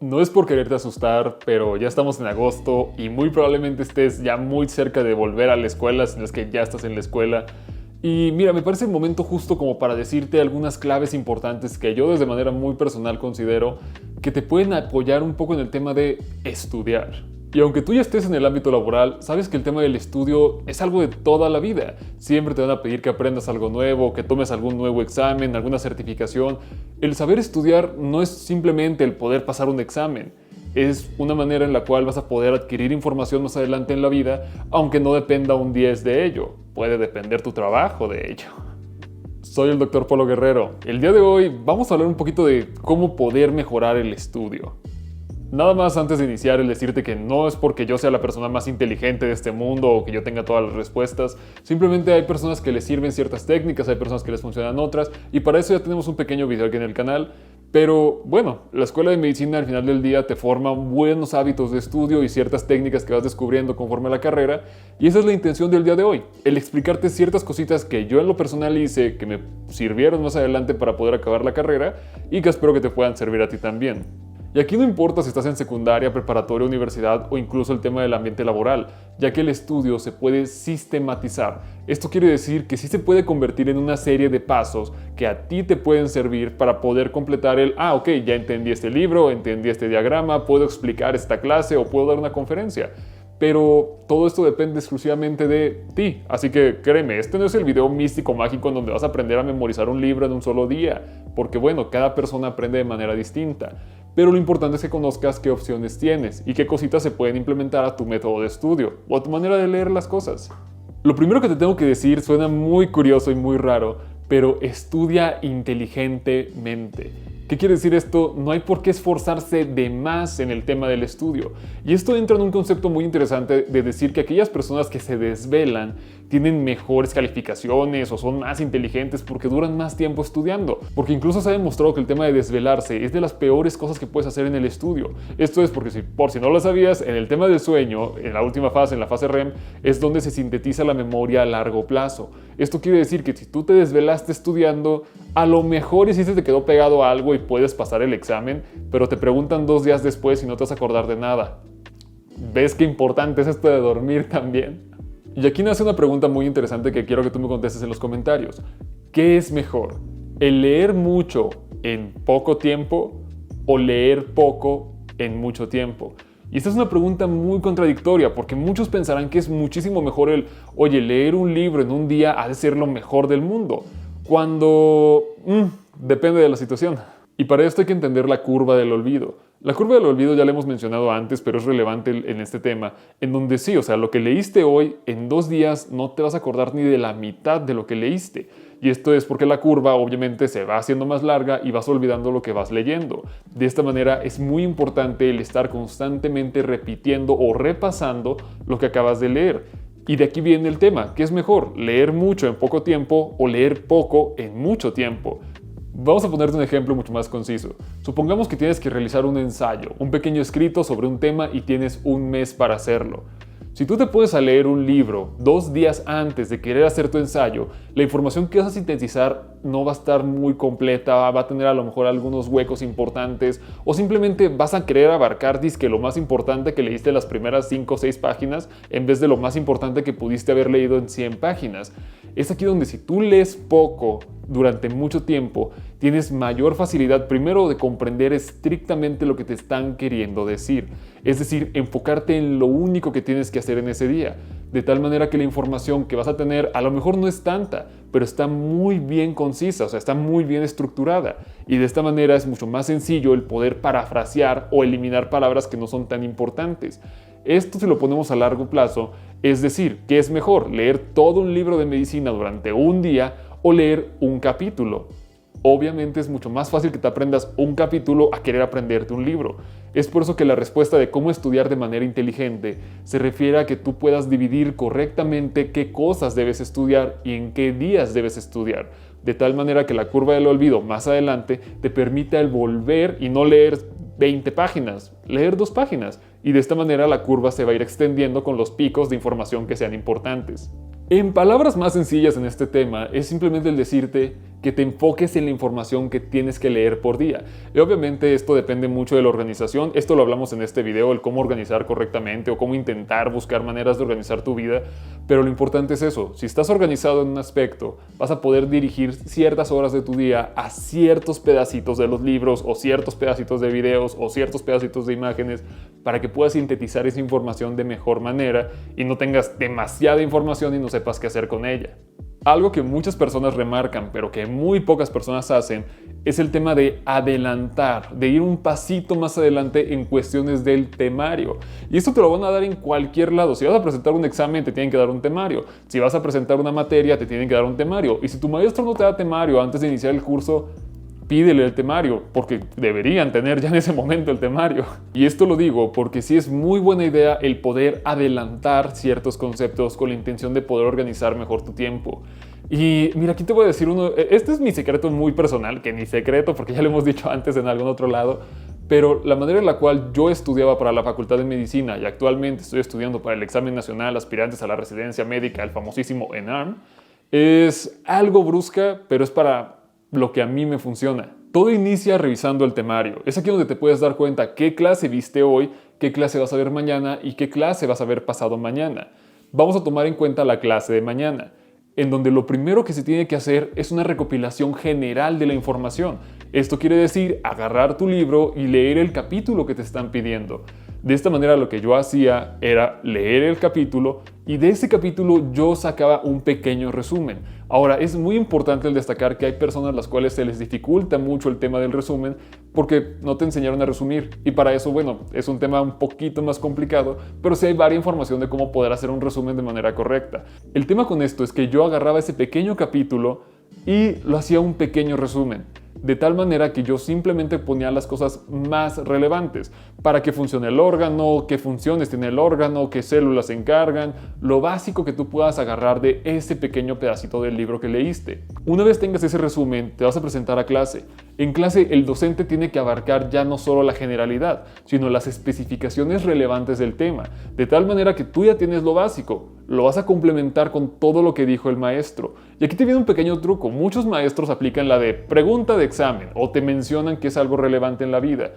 No es por quererte asustar, pero ya estamos en agosto y muy probablemente estés ya muy cerca de volver a la escuela, si no es que ya estás en la escuela. Y mira, me parece el momento justo como para decirte algunas claves importantes que yo desde manera muy personal considero que te pueden apoyar un poco en el tema de estudiar. Y aunque tú ya estés en el ámbito laboral, sabes que el tema del estudio es algo de toda la vida. Siempre te van a pedir que aprendas algo nuevo, que tomes algún nuevo examen, alguna certificación. El saber estudiar no es simplemente el poder pasar un examen. Es una manera en la cual vas a poder adquirir información más adelante en la vida, aunque no dependa un 10 de ello. Puede depender tu trabajo de ello. Soy el Dr. Polo Guerrero. El día de hoy vamos a hablar un poquito de cómo poder mejorar el estudio. Nada más antes de iniciar el decirte que no es porque yo sea la persona más inteligente de este mundo o que yo tenga todas las respuestas, simplemente hay personas que les sirven ciertas técnicas, hay personas que les funcionan otras y para eso ya tenemos un pequeño video aquí en el canal. Pero bueno, la escuela de medicina al final del día te forma buenos hábitos de estudio y ciertas técnicas que vas descubriendo conforme a la carrera y esa es la intención del día de hoy, el explicarte ciertas cositas que yo en lo personal hice que me sirvieron más adelante para poder acabar la carrera y que espero que te puedan servir a ti también. Y aquí no importa si estás en secundaria, preparatoria, universidad o incluso el tema del ambiente laboral, ya que el estudio se puede sistematizar. Esto quiere decir que sí se puede convertir en una serie de pasos que a ti te pueden servir para poder completar ok, ya entendí este libro, entendí este diagrama, puedo explicar esta clase o puedo dar una conferencia. Pero todo esto depende exclusivamente de ti, así que créeme, este no es el video místico mágico en donde vas a aprender a memorizar un libro en un solo día, porque bueno, cada persona aprende de manera distinta. Pero lo importante es que conozcas qué opciones tienes y qué cositas se pueden implementar a tu método de estudio o a tu manera de leer las cosas. Lo primero que te tengo que decir suena muy curioso y muy raro, pero estudia inteligentemente. ¿Qué quiere decir esto? No hay por qué esforzarse de más en el tema del estudio. Y esto entra en un concepto muy interesante de decir que aquellas personas que se desvelan tienen mejores calificaciones o son más inteligentes porque duran más tiempo estudiando. Porque incluso se ha demostrado que el tema de desvelarse es de las peores cosas que puedes hacer en el estudio. Esto es porque, por si no lo sabías, en el tema del sueño, en la última fase, en la fase REM, es donde se sintetiza la memoria a largo plazo. Esto quiere decir que si tú te desvelaste estudiando, a lo mejor sí se te quedó pegado a algo y puedes pasar el examen, pero te preguntan 2 días después y no te vas a acordar de nada. ¿Ves qué importante es esto de dormir también? Y aquí nace una pregunta muy interesante que quiero que tú me contestes en los comentarios. ¿Qué es mejor? ¿El leer mucho en poco tiempo o leer poco en mucho tiempo? Y esta es una pregunta muy contradictoria porque muchos pensarán que es muchísimo mejor leer un libro en un día ha de ser lo mejor del mundo. Cuando depende de la situación. Y para esto hay que entender la curva del olvido. La curva del olvido ya la hemos mencionado antes, pero es relevante en este tema, en donde sí, o sea, lo que leíste hoy, en 2 días no te vas a acordar ni de la mitad de lo que leíste. Y esto es porque la curva obviamente se va haciendo más larga y vas olvidando lo que vas leyendo. De esta manera es muy importante el estar constantemente repitiendo o repasando lo que acabas de leer. Y de aquí viene el tema, ¿qué es mejor? ¿Leer mucho en poco tiempo o leer poco en mucho tiempo? Vamos a ponerte un ejemplo mucho más conciso. Supongamos que tienes que realizar un ensayo, un pequeño escrito sobre un tema y tienes 1 mes para hacerlo. Si tú te pones a leer un libro 2 días antes de querer hacer tu ensayo, la información que vas a sintetizar no va a estar muy completa, va a tener a lo mejor algunos huecos importantes o simplemente vas a querer abarcar lo más importante que leíste en las primeras 5 o 6 páginas en vez de lo más importante que pudiste haber leído en 100 páginas. Es aquí donde si tú lees poco durante mucho tiempo, tienes mayor facilidad primero de comprender estrictamente lo que te están queriendo decir. Es decir, enfocarte en lo único que tienes que hacer en ese día. De tal manera que la información que vas a tener a lo mejor no es tanta, pero está muy bien concisa, o sea, está muy bien estructurada. Y de esta manera es mucho más sencillo el poder parafrasear o eliminar palabras que no son tan importantes. Esto si lo ponemos a largo plazo, es decir, ¿qué es mejor? ¿Leer todo un libro de medicina durante un día o leer un capítulo? Obviamente es mucho más fácil que te aprendas un capítulo a querer aprenderte un libro. Es por eso que la respuesta de cómo estudiar de manera inteligente se refiere a que tú puedas dividir correctamente qué cosas debes estudiar y en qué días debes estudiar, de tal manera que la curva del olvido más adelante te permita el volver y no leer 20 páginas, leer 2 páginas, y de esta manera la curva se va a ir extendiendo con los picos de información que sean importantes. En palabras más sencillas en este tema es simplemente el decirte, que te enfoques en la información que tienes que leer por día. Y obviamente esto depende mucho de la organización. Esto lo hablamos en este video, el cómo organizar correctamente o cómo intentar buscar maneras de organizar tu vida. Pero lo importante es eso. Si estás organizado en un aspecto, vas a poder dirigir ciertas horas de tu día a ciertos pedacitos de los libros o ciertos pedacitos de videos o ciertos pedacitos de imágenes para que puedas sintetizar esa información de mejor manera y no tengas demasiada información y no sepas qué hacer con ella. Algo que muchas personas remarcan, pero que muy pocas personas hacen, es el tema de adelantar, de ir un pasito más adelante en cuestiones del temario. Y esto te lo van a dar en cualquier lado. Si vas a presentar un examen, te tienen que dar un temario. Si vas a presentar una materia, te tienen que dar un temario. Y si tu maestro no te da temario antes de iniciar el curso, pídele el temario, porque deberían tener ya en ese momento el temario. Y esto lo digo porque sí es muy buena idea el poder adelantar ciertos conceptos con la intención de poder organizar mejor tu tiempo. Y mira, aquí te voy a decir uno, este es mi secreto muy personal, que ni secreto porque ya lo hemos dicho antes en algún otro lado, pero la manera en la cual yo estudiaba para la Facultad de Medicina y actualmente estoy estudiando para el examen nacional aspirantes a la residencia médica, el famosísimo ENARM, es algo brusca, pero es para lo que a mí me funciona. Todo inicia revisando el temario. Es aquí donde te puedes dar cuenta qué clase viste hoy, qué clase vas a ver mañana y qué clase vas a ver pasado mañana. Vamos a tomar en cuenta la clase de mañana, en donde lo primero que se tiene que hacer es una recopilación general de la información. Esto quiere decir agarrar tu libro y leer el capítulo que te están pidiendo. De esta manera lo que yo hacía era leer el capítulo y de ese capítulo yo sacaba un pequeño resumen. Ahora, es muy importante el destacar que hay personas a las cuales se les dificulta mucho el tema del resumen porque no te enseñaron a resumir. Y para eso, bueno, es un tema un poquito más complicado, pero sí hay varia información de cómo poder hacer un resumen de manera correcta. El tema con esto es que yo agarraba ese pequeño capítulo y lo hacía un pequeño resumen. De tal manera que yo simplemente ponía las cosas más relevantes para que funcione el órgano, qué funciones tiene el órgano, qué células se encargan, lo básico que tú puedas agarrar de ese pequeño pedacito del libro que leíste. Una vez tengas ese resumen, te vas a presentar a clase. En clase, el docente tiene que abarcar ya no solo la generalidad, sino las especificaciones relevantes del tema, de tal manera que tú ya tienes lo básico. Lo vas a complementar con todo lo que dijo el maestro. Y aquí te viene un pequeño truco. Muchos maestros aplican la de pregunta de examen o te mencionan que es algo relevante en la vida.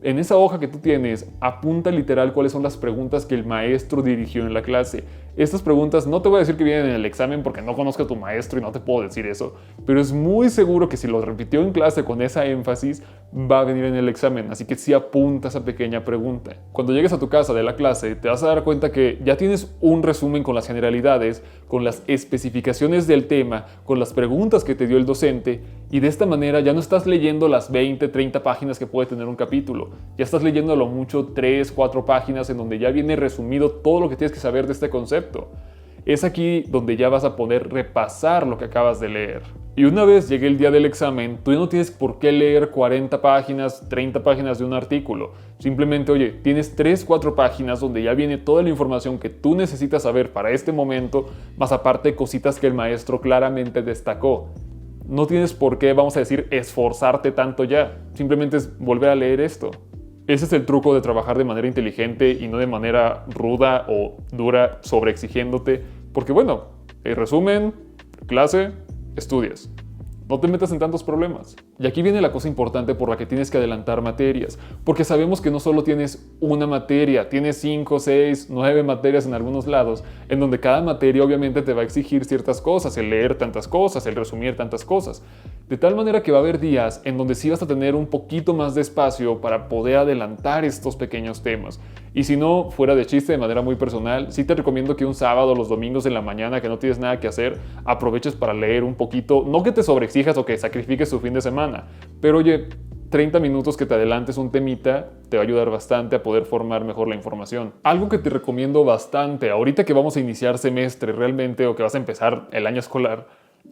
En esa hoja que tú tienes, apunta literal cuáles son las preguntas que el maestro dirigió en la clase. Estas preguntas no te voy a decir que vienen en el examen porque no conozco a tu maestro y no te puedo decir eso, pero es muy seguro que si lo repitió en clase con esa énfasis, va a venir en el examen, así que sí apunta esa pequeña pregunta. Cuando llegues a tu casa de la clase, te vas a dar cuenta que ya tienes un resumen con las generalidades, con las especificaciones del tema, con las preguntas que te dio el docente, y de esta manera ya no estás leyendo las 20, 30 páginas que puede tener un capítulo, ya estás leyendo a lo mucho 3, 4 páginas en donde ya viene resumido todo lo que tienes que saber de este concepto. Es aquí donde ya vas a poder repasar lo que acabas de leer. Y una vez llegue el día del examen, tú ya no tienes por qué leer 40 páginas, 30 páginas de un artículo. Simplemente, oye, tienes 3, 4 páginas donde ya viene toda la información que tú necesitas saber para este momento, más aparte cositas que el maestro claramente destacó. No tienes por qué, vamos a decir, esforzarte tanto ya. Simplemente es volver a leer esto. Ese es el truco de trabajar de manera inteligente y no de manera ruda o dura sobreexigiéndote. Porque bueno, el resumen, clase, estudias. No te metas en tantos problemas. Y aquí viene la cosa importante por la que tienes que adelantar materias. Porque sabemos que no solo tienes una materia, tienes 5, 6, 9 materias en algunos lados, en donde cada materia obviamente te va a exigir ciertas cosas, el leer tantas cosas, el resumir tantas cosas. De tal manera que va a haber días en donde sí vas a tener un poquito más de espacio para poder adelantar estos pequeños temas. Y si no, fuera de chiste, de manera muy personal, sí te recomiendo que un sábado o los domingos en la mañana que no tienes nada que hacer, aproveches para leer un poquito, no que te sobreexijas o que sacrifiques tu fin de semana, pero oye, 30 minutos que te adelantes un temita te va a ayudar bastante a poder formar mejor la información. Algo que te recomiendo bastante, ahorita que vamos a iniciar semestre realmente o que vas a empezar el año escolar,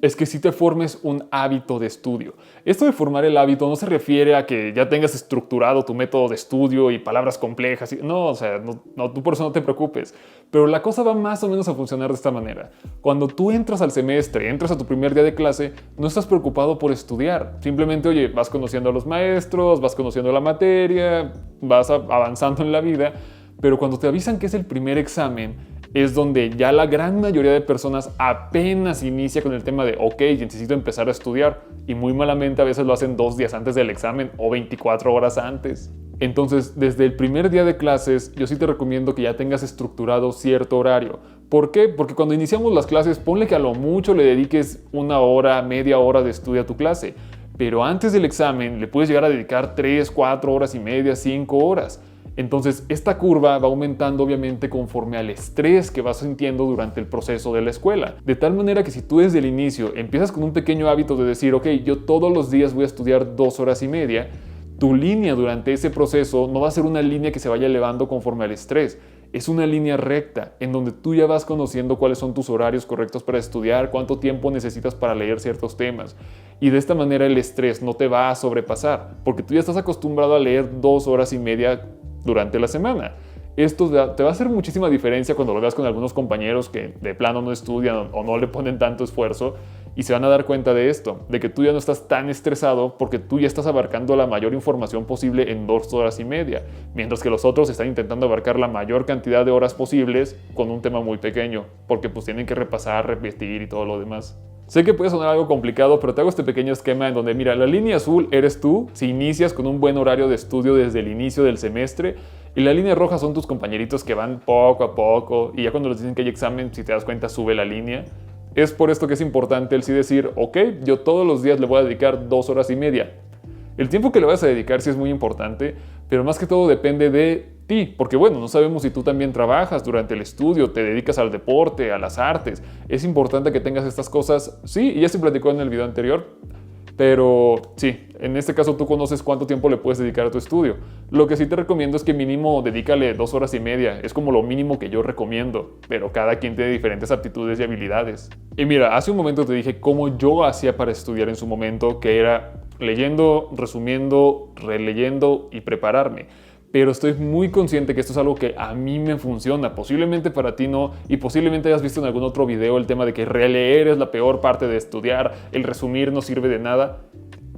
es que sí te formes un hábito de estudio. Esto de formar el hábito no se refiere a que ya tengas estructurado tu método de estudio y palabras complejas. No, o sea, no, tú por eso no te preocupes. Pero la cosa va más o menos a funcionar de esta manera. Cuando tú entras al semestre, entras a tu primer día de clase, no estás preocupado por estudiar. Simplemente, oye, vas conociendo a los maestros, vas conociendo la materia, vas avanzando en la vida. Pero cuando te avisan que es el primer examen, es donde ya la gran mayoría de personas apenas inicia con el tema de ok, necesito empezar a estudiar, y muy malamente a veces lo hacen 2 días antes del examen o 24 horas antes. Entonces, desde el primer día de clases, yo sí te recomiendo que ya tengas estructurado cierto horario. ¿Por qué? Porque cuando iniciamos las clases, ponle que a lo mucho le dediques 1 hora, media hora de estudio a tu clase. Pero antes del examen le puedes llegar a dedicar 3, 4 horas y media, 5 horas. Entonces, esta curva va aumentando obviamente conforme al estrés que vas sintiendo durante el proceso de la escuela. De tal manera que si tú desde el inicio empiezas con un pequeño hábito de decir, ok, yo todos los días voy a estudiar 2 horas y media, tu línea durante ese proceso no va a ser una línea que se vaya elevando conforme al estrés. Es una línea recta en donde tú ya vas conociendo cuáles son tus horarios correctos para estudiar, cuánto tiempo necesitas para leer ciertos temas. Y de esta manera el estrés no te va a sobrepasar, porque tú ya estás acostumbrado a leer 2 horas y media durante la semana. Esto te va a hacer muchísima diferencia cuando lo veas con algunos compañeros que de plano no estudian o no le ponen tanto esfuerzo, y se van a dar cuenta de esto, de que tú ya no estás tan estresado porque tú ya estás abarcando la mayor información posible en 2 horas y media, mientras que los otros están intentando abarcar la mayor cantidad de horas posibles con un tema muy pequeño, porque pues tienen que repasar, repetir y todo lo demás. Sé que puede sonar algo complicado, pero te hago este pequeño esquema en donde, mira, la línea azul eres tú si inicias con un buen horario de estudio desde el inicio del semestre, y la línea roja son tus compañeritos que van poco a poco, y ya cuando les dicen que hay examen, si te das cuenta, sube la línea. Es por esto que es importante el sí decir, ok, yo todos los días le voy a dedicar 2 horas y media. El tiempo que le vas a dedicar sí es muy importante, pero más que todo depende de ti, porque bueno, no sabemos si tú también trabajas durante el estudio, te dedicas al deporte, a las artes. Es importante que tengas estas cosas, sí, y ya se platicó en el video anterior, pero sí, en este caso tú conoces cuánto tiempo le puedes dedicar a tu estudio. Lo que sí te recomiendo es que mínimo dedícale 2 horas y media, es como lo mínimo que yo recomiendo, pero cada quien tiene diferentes aptitudes y habilidades. Y mira, hace un momento te dije cómo yo hacía para estudiar en su momento, que era leyendo, resumiendo, releyendo y prepararme. Pero estoy muy consciente que esto es algo que a mí me funciona, posiblemente para ti no, y posiblemente hayas visto en algún otro video el tema de que releer es la peor parte de estudiar, el resumir no sirve de nada.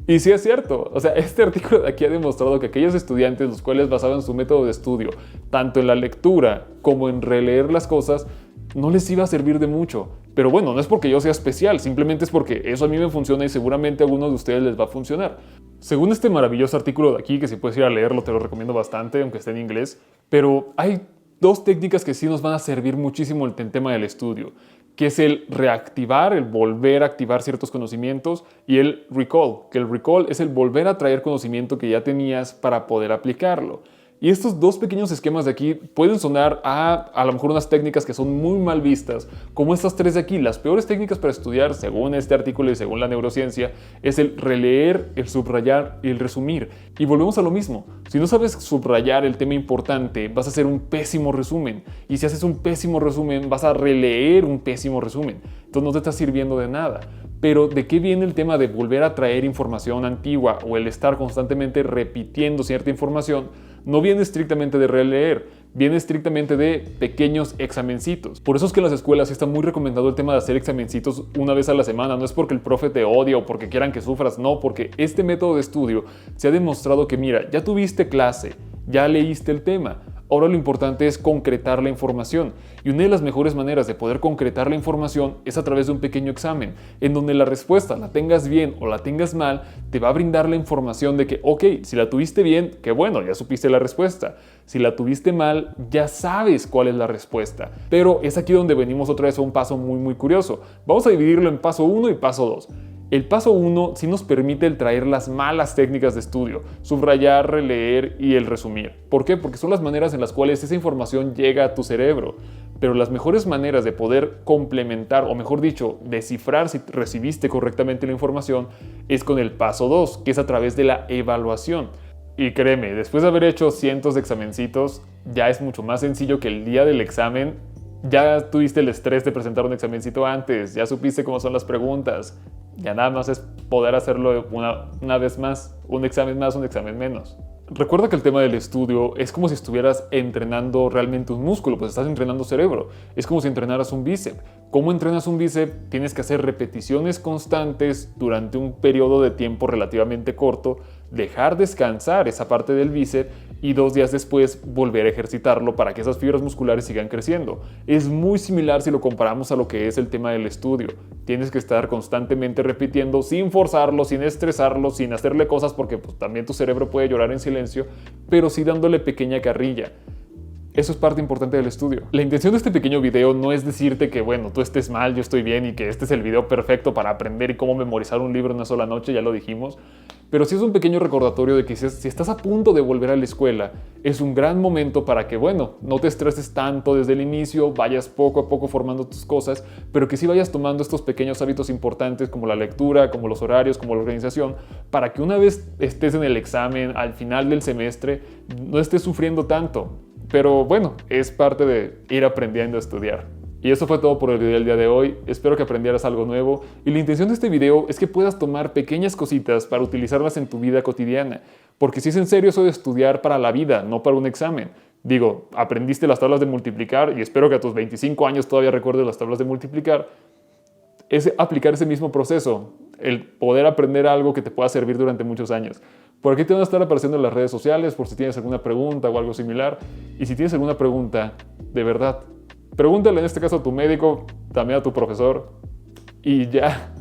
Y sí es cierto, o sea, este artículo de aquí ha demostrado que aquellos estudiantes los cuales basaban su método de estudio, tanto en la lectura como en releer las cosas, no les iba a servir de mucho. Pero bueno, no es porque yo sea especial, simplemente es porque eso a mí me funciona y seguramente a algunos de ustedes les va a funcionar. Según este maravilloso artículo de aquí, que si puedes ir a leerlo te lo recomiendo bastante, aunque esté en inglés, pero hay 2 técnicas que sí nos van a servir muchísimo en el tema del estudio, que es el reactivar, el volver a activar ciertos conocimientos, y el recall, que el recall es el volver a traer conocimiento que ya tenías para poder aplicarlo. Y estos 2 pequeños esquemas de aquí pueden sonar a lo mejor unas técnicas que son muy mal vistas, como estas 3 de aquí. Las peores técnicas para estudiar, según este artículo y según la neurociencia, es el releer, el subrayar y el resumir. Y volvemos a lo mismo. Si no sabes subrayar el tema importante, vas a hacer un pésimo resumen. Y si haces un pésimo resumen, vas a releer un pésimo resumen. Entonces no te está sirviendo de nada. Pero ¿de qué viene el tema de volver a traer información antigua o el estar constantemente repitiendo cierta información? No viene estrictamente de releer, viene estrictamente de pequeños examencitos. Por eso es que en las escuelas está muy recomendado el tema de hacer examencitos una vez a la semana. No es porque el profe te odia o porque quieran que sufras, no, porque este método de estudio se ha demostrado que, mira, ya tuviste clase, ya leíste el tema. Ahora lo importante es concretar la información, y una de las mejores maneras de poder concretar la información es a través de un pequeño examen, en donde la respuesta, la tengas bien o la tengas mal, te va a brindar la información de que, ok, si la tuviste bien, qué bueno, ya supiste la respuesta. Si la tuviste mal, ya sabes cuál es la respuesta. Pero es aquí donde venimos otra vez a un paso muy curioso. Vamos a dividirlo en paso 1 y paso 2. El paso 1 sí nos permite el traer las malas técnicas de estudio, subrayar, releer y el resumir. ¿Por qué? Porque son las maneras en las cuales esa información llega a tu cerebro. Pero las mejores maneras de poder complementar, o mejor dicho, descifrar si recibiste correctamente la información, es con el paso 2, que es a través de la evaluación. Y créeme, después de haber hecho cientos de examencitos, ya es mucho más sencillo que el día del examen. Ya tuviste el estrés de presentar un examencito antes, ya supiste cómo son las preguntas. Ya nada más es poder hacerlo una vez más, un examen más, un examen menos. Recuerda que el tema del estudio es como si estuvieras entrenando realmente un músculo, pues estás entrenando cerebro. Es como si entrenaras un bíceps. ¿Cómo entrenas un bíceps? Tienes que hacer repeticiones constantes durante un periodo de tiempo relativamente corto dejar descansar esa parte del bíceps y 2 días después volver a ejercitarlo para que esas fibras musculares sigan creciendo. Es muy similar si lo comparamos a lo que es el tema del estudio. Tienes que estar constantemente repitiendo sin forzarlo, sin estresarlo, sin hacerle cosas porque pues, también tu cerebro puede llorar en silencio, pero sí dándole pequeña carrilla. Eso es parte importante del estudio. La intención de este pequeño video no es decirte que, bueno, tú estés mal, yo estoy bien y que este es el video perfecto para aprender y cómo memorizar un libro en una sola noche, ya lo dijimos. Pero sí es un pequeño recordatorio de que si estás a punto de volver a la escuela, es un gran momento para que, bueno, no te estreses tanto desde el inicio, vayas poco a poco formando tus cosas, pero que sí vayas tomando estos pequeños hábitos importantes como la lectura, como los horarios, como la organización, para que una vez estés en el examen, al final del semestre, no estés sufriendo tanto. Pero bueno, es parte de ir aprendiendo a estudiar. Y eso fue todo por el video del día de hoy. Espero que aprendieras algo nuevo. Y la intención de este video es que puedas tomar pequeñas cositas para utilizarlas en tu vida cotidiana. Porque si es en serio eso de estudiar para la vida, no para un examen. Digo, aprendiste las tablas de multiplicar y espero que a tus 25 años todavía recuerdes las tablas de multiplicar. Es aplicar ese mismo proceso, el poder aprender algo que te pueda servir durante muchos años. Por aquí te van a estar apareciendo en las redes sociales por si tienes alguna pregunta o algo similar. Y si tienes alguna pregunta, de verdad, pregúntale en este caso a tu médico, también a tu profesor y ya.